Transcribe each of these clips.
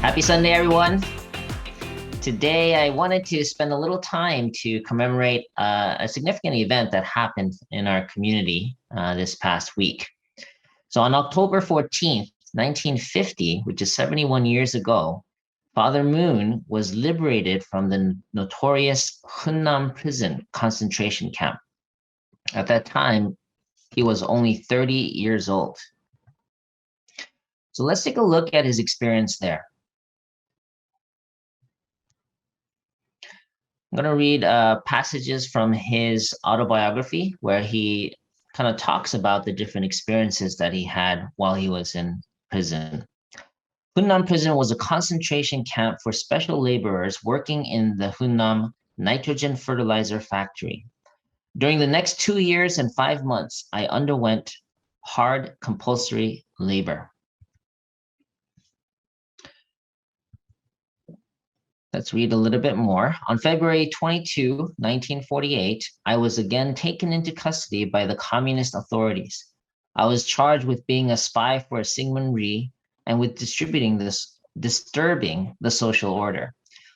Happy Sunday, everyone. Today, I wanted to spend a little time to commemorate a significant event that happened in our community this past week. So on October 14th, 1950, which is 71 years ago, Father Moon was liberated from the notorious Hunnam prison concentration camp. At that time, he was only 30 years old. So let's take a look at his experience there. I'm going to read passages from his autobiography where he kind of talks about the different experiences that he had while he was in prison. Hunnam prison was a concentration camp for special laborers working in the Hunnam nitrogen fertilizer factory. During the next 2 years and 5 months, I underwent hard compulsory labor. Let's read a little bit more. On February 22, 1948, I was again taken into custody by the communist authorities. I was charged with being a spy for Syngman Rhee and with disturbing the social order.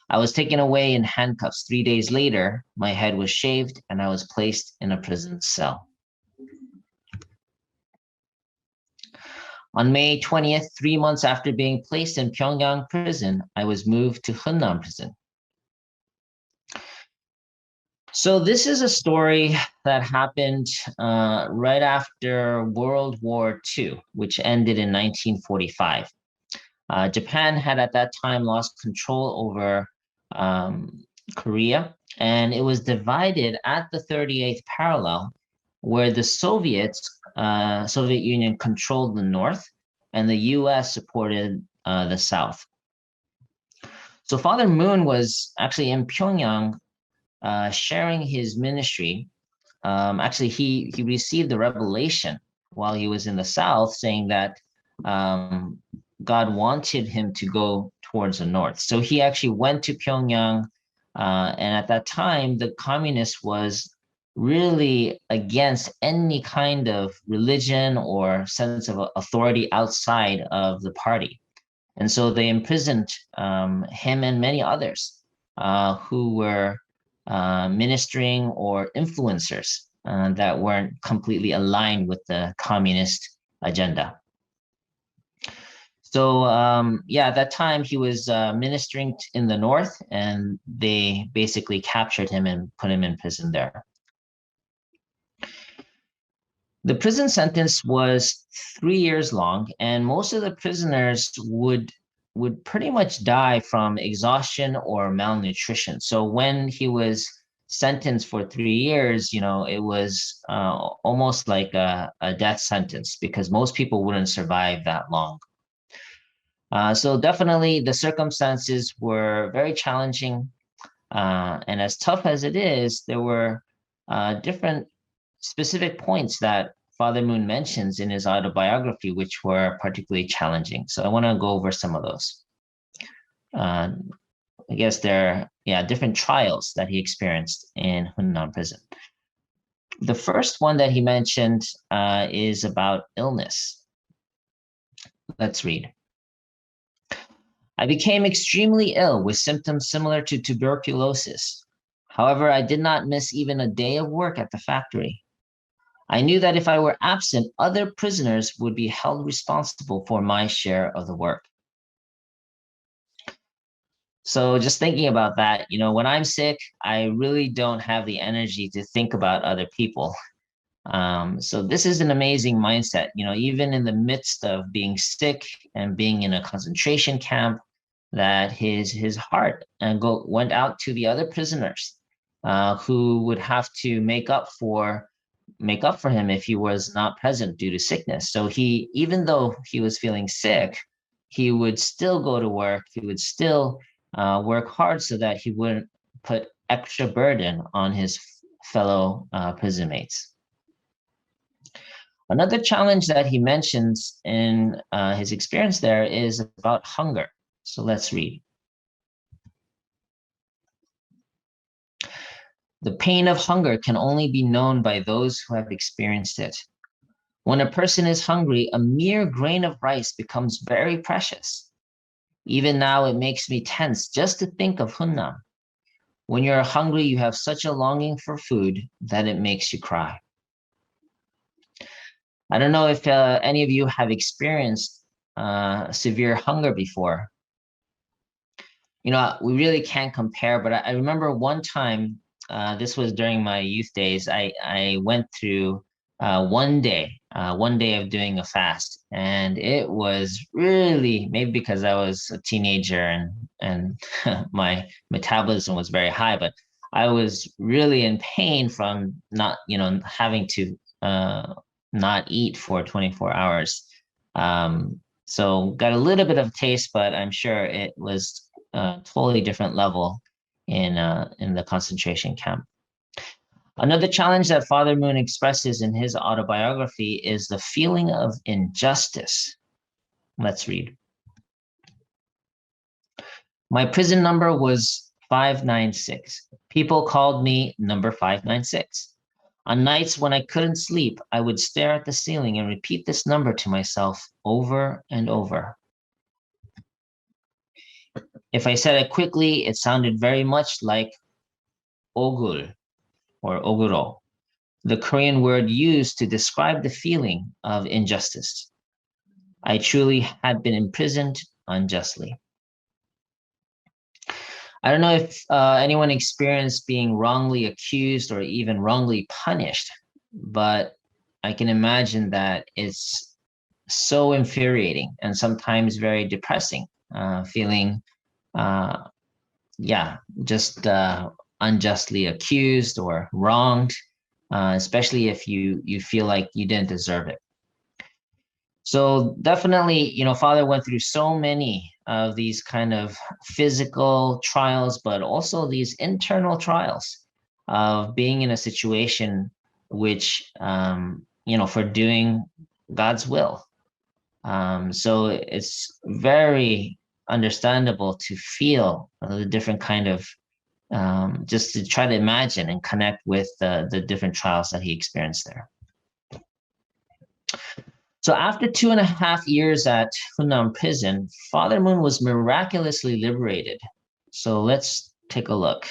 I was taken away in handcuffs. 3 days later, my head was shaved and I was placed in a prison cell. On May 20th, 3 months after being placed in Pyongyang prison, I was moved to Hunnam prison. So this is a story that happened right after World War II, which ended in 1945. Japan had at that time lost control over Korea, and it was divided at the 38th parallel, where the Soviet Union controlled the north and the US supported the south. So Father Moon was actually in Pyongyang sharing his ministry. Actually, he received the revelation while he was in the south saying that God wanted him to go towards the north. So he actually went to Pyongyang, and at that time, the communist was really against any kind of religion or sense of authority outside of the party. And so they imprisoned him and many others who were ministering or influencers that weren't completely aligned with the communist agenda. So at that time he was ministering in the north, and they basically captured him and put him in prison there. The prison sentence was 3 years long, and most of the prisoners would pretty much die from exhaustion or malnutrition. So when he was sentenced for 3 years, it was almost like a death sentence because most people wouldn't survive that long. So definitely the circumstances were very challenging. And as tough as it is, there were different specific points that Father Moon mentions in his autobiography, which were particularly challenging. So I want to go over some of those. I guess there are different trials that he experienced in Hunnam prison. The first one that he mentioned is about illness. Let's read. I became extremely ill with symptoms similar to tuberculosis. However, I did not miss even a day of work at the factory. I knew that if I were absent, other prisoners would be held responsible for my share of the work. So just thinking about that, when I'm sick, I really don't have the energy to think about other people. So this is an amazing mindset, even in the midst of being sick and being in a concentration camp, that his heart went out to the other prisoners who would have to make up for him if he was not present due to sickness. So even though he was feeling sick, he would still go to work. He would still work hard so that he wouldn't put extra burden on his fellow prison mates. Another challenge that he mentions in his experience there is about hunger. So let's read. The pain of hunger can only be known by those who have experienced it. When a person is hungry, a mere grain of rice becomes very precious. Even now, it makes me tense just to think of Hunnam. When you're hungry, you have such a longing for food that it makes you cry. I don't know if any of you have experienced severe hunger before. You know, we really can't compare, but I remember one time, this was during my youth days, I went through one day of doing a fast, and it was really, maybe because I was a teenager and my metabolism was very high, but I was really in pain from not, having to not eat for 24 hours. So got a little bit of taste, but I'm sure it was a totally different level in the concentration camp. Another challenge that Father Moon expresses in his autobiography is the feeling of injustice. Let's read. My prison number was 596. People called me number 596. On nights when I couldn't sleep, I would stare at the ceiling and repeat this number to myself over and over. If I said it quickly, it sounded very much like ogul or oguro, the Korean word used to describe the feeling of injustice. I truly had been imprisoned unjustly. I don't know if anyone experienced being wrongly accused or even wrongly punished, but I can imagine that it's so infuriating and sometimes very depressing, feeling, just unjustly accused or wronged, especially if you feel like you didn't deserve it. So definitely, Father went through so many of these kind of physical trials, but also these internal trials of being in a situation which, for doing God's will. So it's very understandable to feel the different kind of, just to try to imagine and connect with the different trials that he experienced there. So after 2.5 years at Hunnam prison, Father Moon was miraculously liberated. So let's take a look.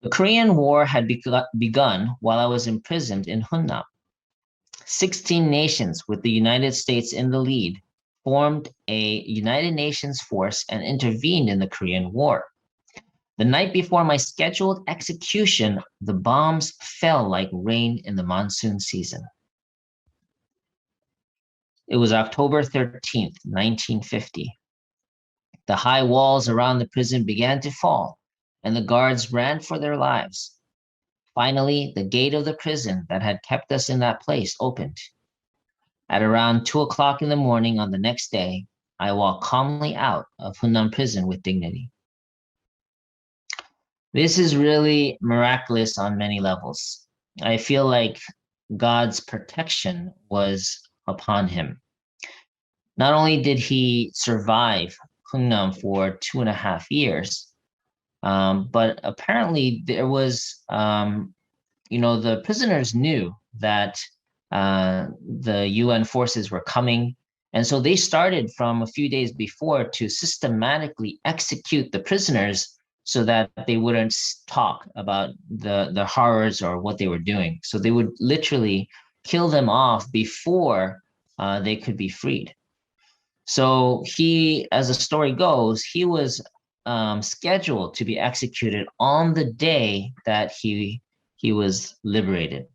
The Korean War had begun while I was imprisoned in Hunnam. 16 nations, with the United States in the lead, formed a United Nations force and intervened in the Korean War. The night before my scheduled execution, the bombs fell like rain in the monsoon season. It was October 13th, 1950. The high walls around the prison began to fall, and the guards ran for their lives. Finally, the gate of the prison that had kept us in that place opened. At around 2 o'clock in the morning on the next day, I walked calmly out of Hunnam prison with dignity. This is really miraculous on many levels. I feel like God's protection was upon him. Not only did he survive Hunnam for 2.5 years, but apparently there was, the prisoners knew that the UN forces were coming. And so they started from a few days before to systematically execute the prisoners so that they wouldn't talk about the horrors or what they were doing. So they would literally kill them off before they could be freed. So he, as the story goes, he was scheduled to be executed on the day that he was liberated.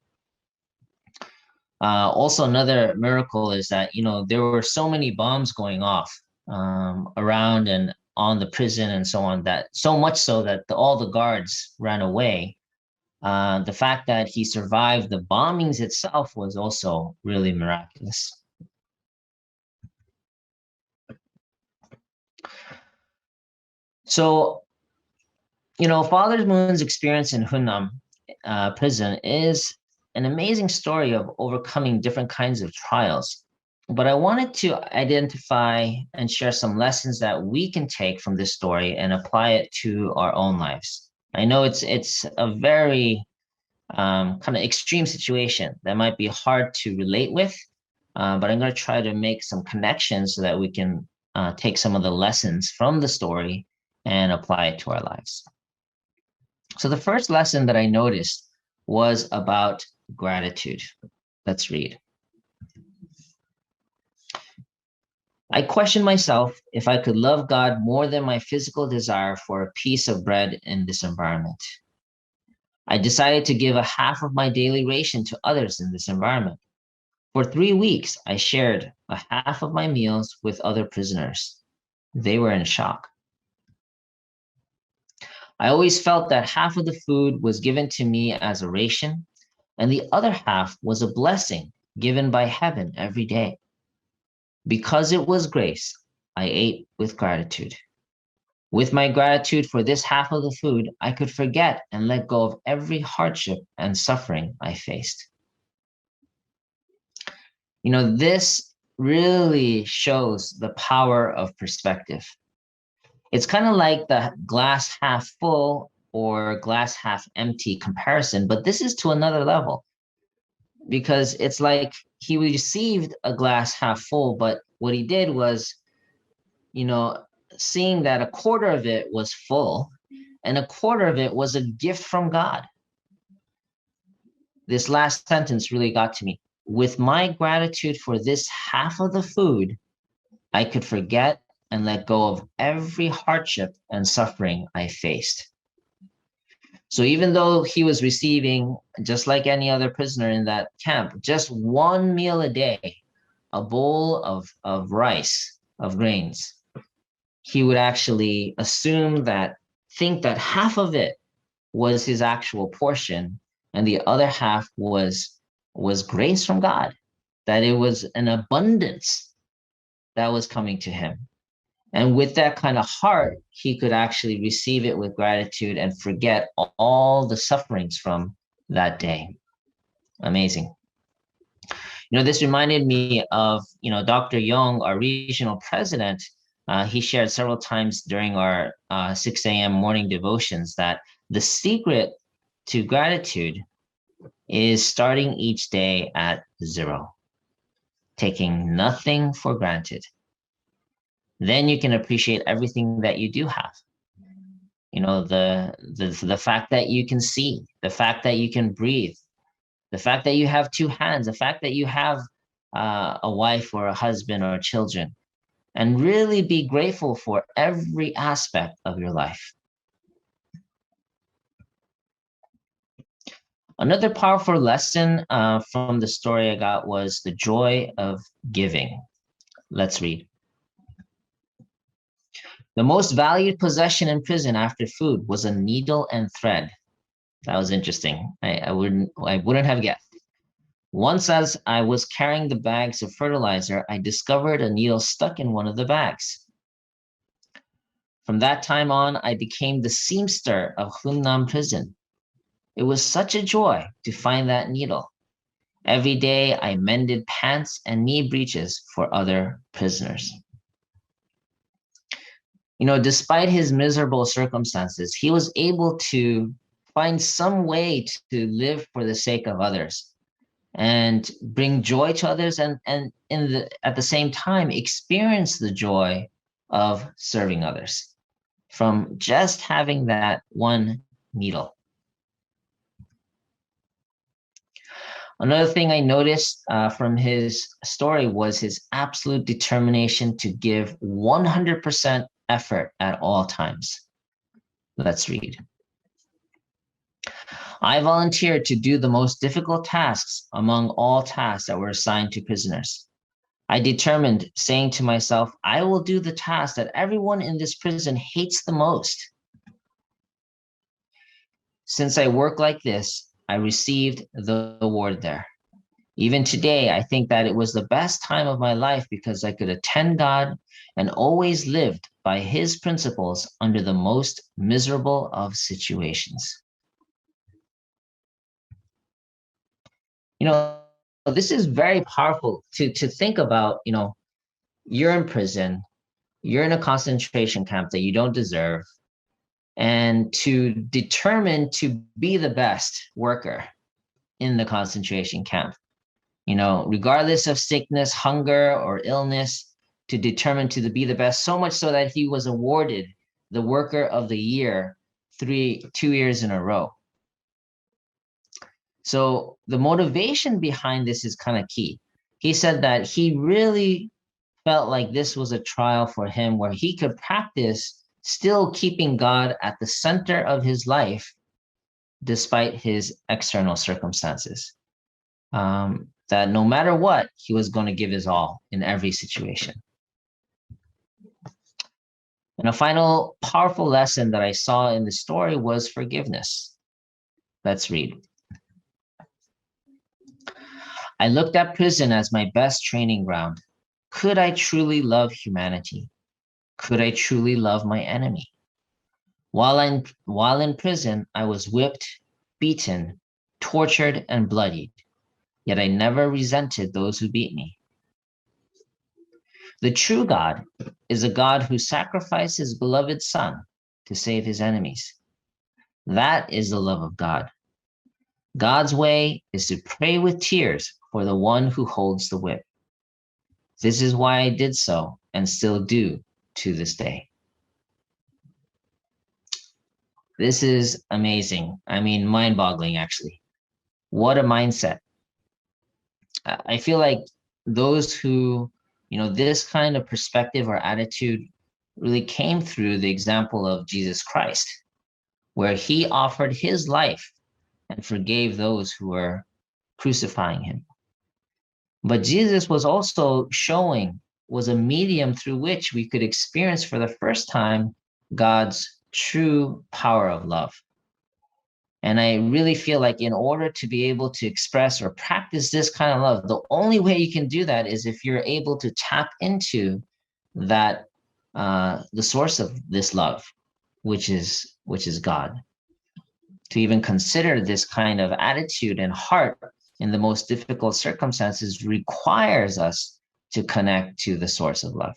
Also, another miracle is that, there were so many bombs going off around and on the prison and so on, that so much so that all the guards ran away. The fact that he survived the bombings itself was also really miraculous. So, Father Moon's experience in Hunnam prison is an amazing story of overcoming different kinds of trials. But I wanted to identify and share some lessons that we can take from this story and apply it to our own lives. I know it's a very kind of extreme situation that might be hard to relate with, but I'm going to try to make some connections so that we can take some of the lessons from the story and apply it to our lives. So the first lesson that I noticed was about gratitude. Let's read. I questioned myself if I could love God more than my physical desire for a piece of bread in this environment. I decided to give a half of my daily ration to others in this environment. For 3 weeks, I shared a half of my meals with other prisoners. They were in shock. I always felt that half of the food was given to me as a ration, and the other half was a blessing given by heaven every day. Because it was grace, I ate with gratitude. With my gratitude for this half of the food, I could forget and let go of every hardship and suffering I faced. This really shows the power of perspective. It's kind of like the glass half full or glass half empty comparison, but this is to another level because it's like he received a glass half full, but what he did was, seeing that a quarter of it was full and a quarter of it was a gift from God. This last sentence really got to me. With my gratitude for this half of the food, I could forget and let go of every hardship and suffering I faced. So even though he was receiving, just like any other prisoner in that camp, just one meal a day, a bowl of rice, of grains, he would actually think that half of it was his actual portion and the other half was grace from God, that it was an abundance that was coming to him. And with that kind of heart, he could actually receive it with gratitude and forget all the sufferings from that day. Amazing. This reminded me of, Dr. Young, our regional president. He shared several times during our 6 a.m. morning devotions that the secret to gratitude is starting each day at 0, taking nothing for granted. Then you can appreciate everything that you do have. The fact that you can see, the fact that you can breathe, the fact that you have 2 hands, the fact that you have a wife or a husband or children, and really be grateful for every aspect of your life. Another powerful lesson from the story I got was the joy of giving. Let's read. The most valued possession in prison after food was a needle and thread. That was interesting. I wouldn't have guessed. Once, as I was carrying the bags of fertilizer, I discovered a needle stuck in one of the bags. From that time on, I became the seamster of Hunnam prison. It was such a joy to find that needle. Every day, I mended pants and knee breeches for other prisoners. Despite his miserable circumstances, he was able to find some way to live for the sake of others and bring joy to others and at the same time experience the joy of serving others from just having that one needle. Another thing I noticed from his story was his absolute determination to give 100% effort at all times. Let's read. I volunteered to do the most difficult tasks among all tasks that were assigned to prisoners. I determined, saying to myself, I will do the task that everyone in this prison hates the most. Since I work like this, I received the award there. Even today, I think that it was the best time of my life because I could attend God and always lived by his principles under the most miserable of situations. This is very powerful to think about. You're in prison, you're in a concentration camp that you don't deserve, and to determine to be the best worker in the concentration camp. regardless of sickness, hunger, or illness, to determine to be the best, so much so that he was awarded the Worker of the Year 2 years in a row. So the motivation behind this is kind of key. He said that he really felt like this was a trial for him where he could practice still keeping God at the center of his life despite his external circumstances. That no matter what, he was going to give his all in every situation. And a final powerful lesson that I saw in the story was forgiveness. Let's read. I looked at prison as my best training ground. Could I truly love humanity? Could I truly love my enemy? While in prison, I was whipped, beaten, tortured, and bloodied, yet I never resented those who beat me. The true God is a God who sacrificed his beloved Son to save his enemies. That is the love of God. God's way is to pray with tears for the one who holds the whip. This is why I did so and still do to this day. This is amazing. I mean, mind-boggling, actually. What a mindset. I feel like those who, this kind of perspective or attitude really came through the example of Jesus Christ, where he offered his life and forgave those who were crucifying him. But Jesus was also was a medium through which we could experience for the first time God's true power of love. And I really feel like in order to be able to express or practice this kind of love, the only way you can do that is if you're able to tap into that, the source of this love, which is God. To even consider this kind of attitude and heart in the most difficult circumstances requires us to connect to the source of love.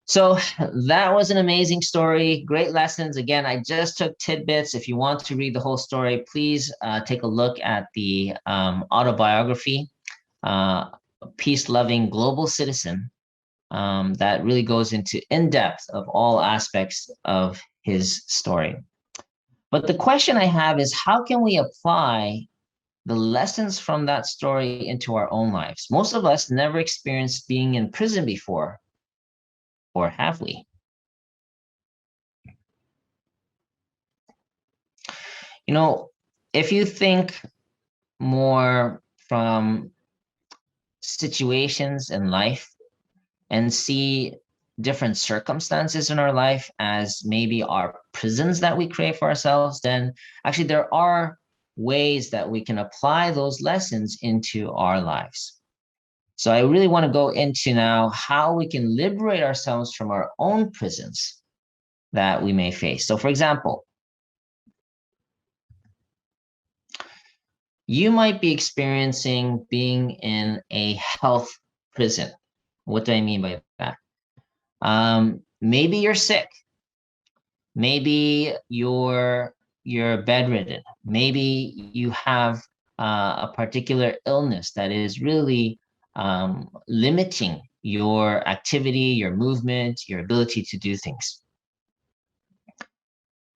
So that was an amazing story. Great lessons. Again, I just took tidbits. If you want to read the whole story, please take a look at the autobiography, Peace-Loving Global Citizen, that really goes into in-depth of all aspects of his story. But the question I have is, how can we apply the lessons from that story into our own lives? Most of us never experienced being in prison before, or have we? If you think more from situations in life and see different circumstances in our life as maybe our prisons that we create for ourselves, then actually there are ways that we can apply those lessons into our lives. So I really want to go into now how we can liberate ourselves from our own prisons that we may face. So for example, you might be experiencing being in a health prison. What do I mean by that? Maybe you're sick. Maybe you're bedridden. Maybe you have a particular illness that is really limiting your activity, your movement, your ability to do things.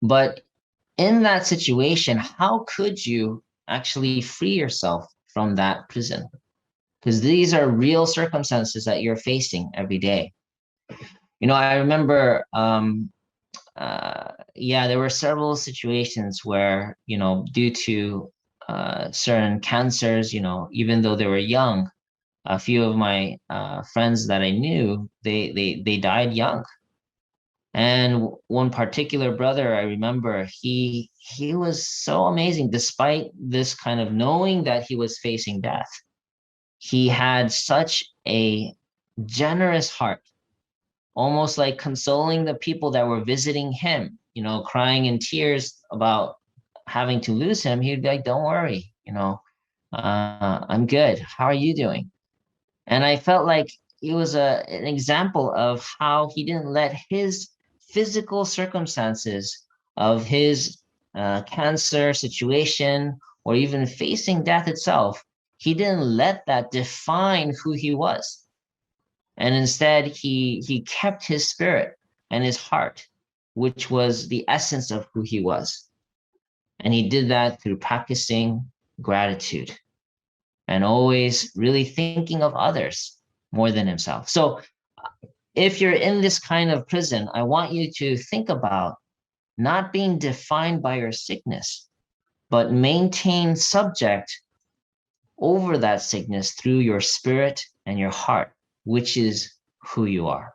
But in that situation, how could you actually free yourself from that prison? Because these are real circumstances that you're facing every day. I remember, there were several situations where, due to certain cancers, even though they were young, a few of my friends that I knew, they died young. And one particular brother, I remember, he was so amazing. Despite this kind of knowing that he was facing death, he had such a generous heart, almost like consoling the people that were visiting him, crying in tears about having to lose him. He'd be like, "Don't worry, I'm good. How are you doing?" And I felt like he was an example of how he didn't let his physical circumstances of his cancer situation or even facing death itself, he didn't let that define who he was. And instead, he kept his spirit and his heart, which was the essence of who he was. And he did that through practicing gratitude and always really thinking of others more than himself. So if you're in this kind of prison, I want you to think about not being defined by your sickness, but maintain subject over that sickness through your spirit and your heart, which is who you are.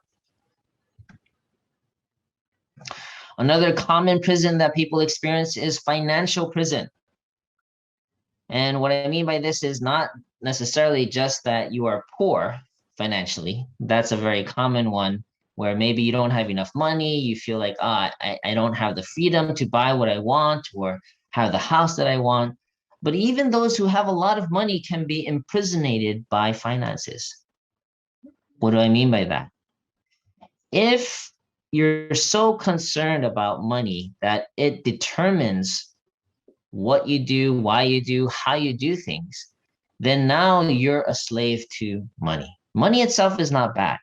Another common prison that people experience is financial prison. And what I mean by this is not necessarily just that you are poor financially. That's a very common one where maybe you don't have enough money. You feel like, I don't have the freedom to buy what I want or have the house that I want. But even those who have a lot of money can be imprisoned by finances. What do I mean by that? If you're so concerned about money that it determines what you do, why you do, how you do things, then now you're a slave to money. Money itself is not bad.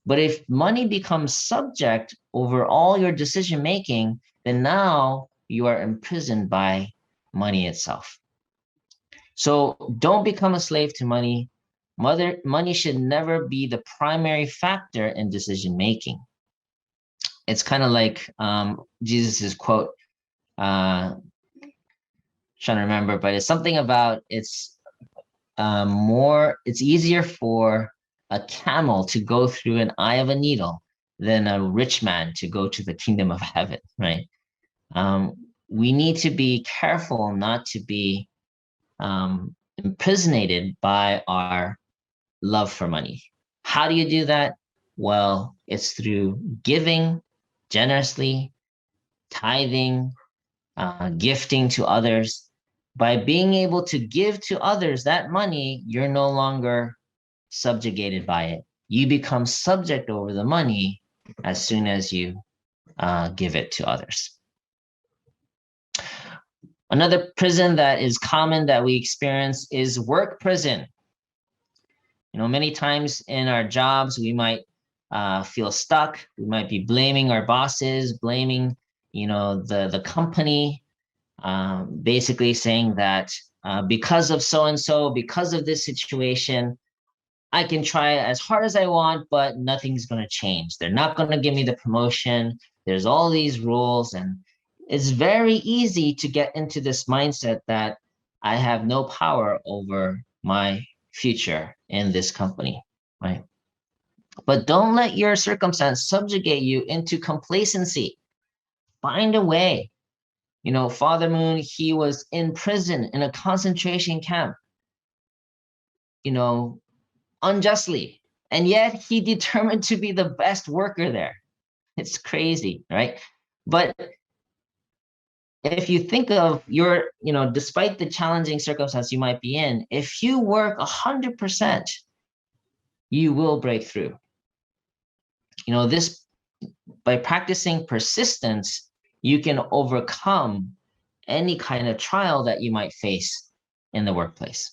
But if money becomes subject over all your decision making, then now you are imprisoned by money itself. So don't become a slave to money. Money should never be the primary factor in decision making. It's kind of like Jesus's quote, trying to remember, but it's something about it's easier for a camel to go through an eye of a needle than a rich man to go to the kingdom of heaven, right? We need to be careful not to be imprisoned by our love for money. How do you do that? Well, it's through giving generously, tithing, gifting to others. By being able to give to others that money, you're no longer subjugated by it. You become subject over the money as soon as you give it to others. Another prison that is common that we experience is work prison. You know, many times in our jobs, we might feel stuck. We might be blaming our bosses, blaming, the company, basically saying that because of so-and-so, because of this situation, I can try as hard as I want, but nothing's going to change. They're not going to give me the promotion. There's all these rules, and it's very easy to get into this mindset that I have no power over my future in this company, right? But don't let your circumstance subjugate you into complacency. Find a way. Father Moon, he was in prison in a concentration camp, unjustly. And yet he determined to be the best worker there. It's crazy, right? But if you think of despite the challenging circumstance you might be in, if you work 100%, you will break through. This, by practicing persistence, you can overcome any kind of trial that you might face in the workplace.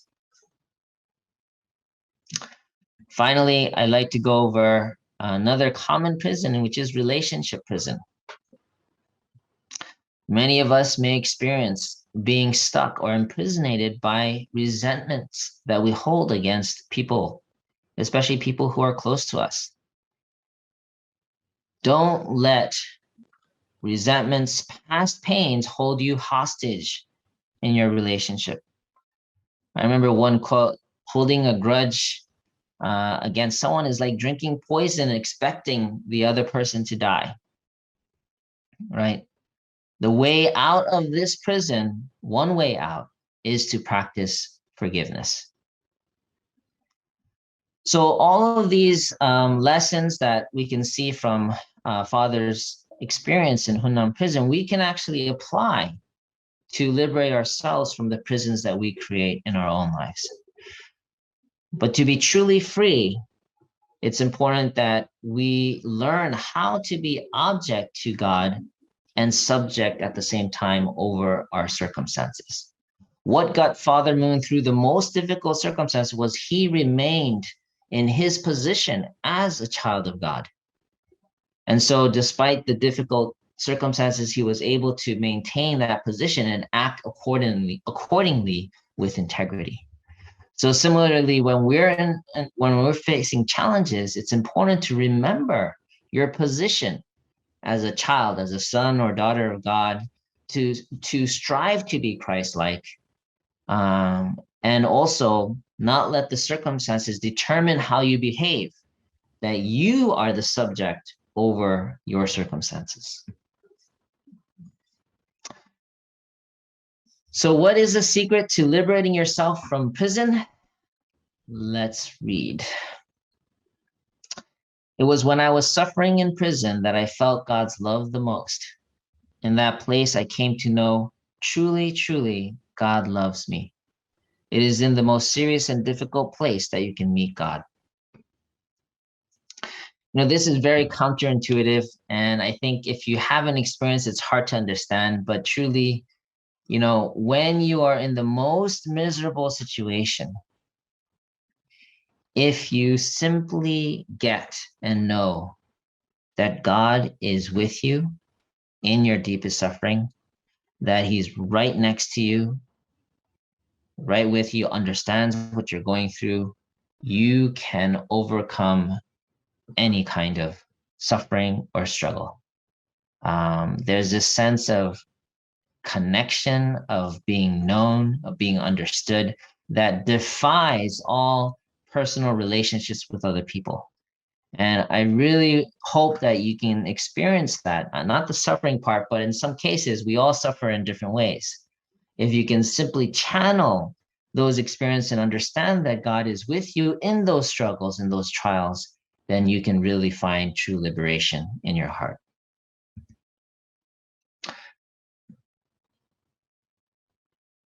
Finally, I'd like to go over another common prison, which is relationship prison. Many of us may experience being stuck or imprisoned by resentments that we hold against people, especially people who are close to us. Don't let resentments, past pains hold you hostage in your relationship. I remember one quote, holding a grudge against someone is like drinking poison and expecting the other person to die, right? The way out of this prison, one way out, is to practice forgiveness. So all of these lessons that we can see from Father's experience in Hunnam prison, we can actually apply to liberate ourselves from the prisons that we create in our own lives. But to be truly free, it's important that we learn how to be object to God and subject at the same time over our circumstances. What got Father Moon through the most difficult circumstance was he remained in his position as a child of God. And so despite the difficult circumstances, he was able to maintain that position and act accordingly with integrity. So similarly, when we're facing challenges, it's important to remember your position as a child, as a son or daughter of God, to strive to be Christ-like, and also not let the circumstances determine how you behave, that you are the subject over your circumstances. So what is the secret to liberating yourself from prison? Let's read. It was when I was suffering in prison that I felt God's love the most. In that place, I came to know, truly, truly, God loves me. It is in the most serious and difficult place that you can meet God. This is very counterintuitive, and I think if you haven't experienced, it's hard to understand, but truly, when you are in the most miserable situation, if you simply get and know that God is with you in your deepest suffering, that he's right next to you, right with you, understands what you're going through, you can overcome any kind of suffering or struggle. There's this sense of connection, of being known, of being understood, that defies all personal relationships with other people. And I really hope that you can experience that, not the suffering part, but in some cases, we all suffer in different ways. If you can simply channel those experiences and understand that God is with you in those struggles, in those trials, then you can really find true liberation in your heart.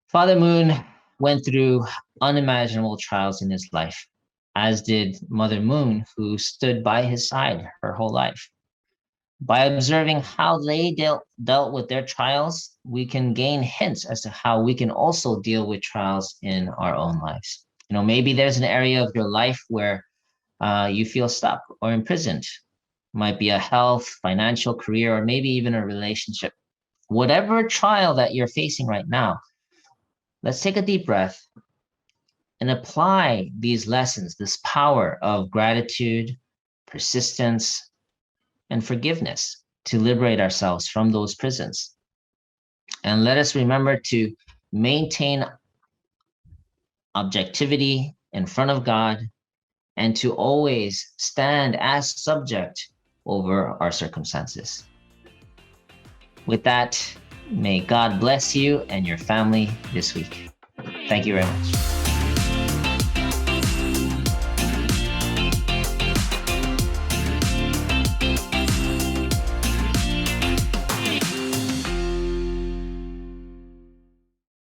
Father Moon went through unimaginable trials in his life, as did Mother Moon, who stood by his side her whole life. By observing how they dealt with their trials, we can gain hints as to how we can also deal with trials in our own lives. Maybe there's an area of your life where you feel stuck or imprisoned. It might be a health, financial, career, or maybe even a relationship. Whatever trial that you're facing right now, let's take a deep breath and apply these lessons, this power of gratitude, persistence, and forgiveness to liberate ourselves from those prisons. And let us remember to maintain objectivity in front of God and to always stand as subject over our circumstances. With that, may God bless you and your family this week. Thank you very much.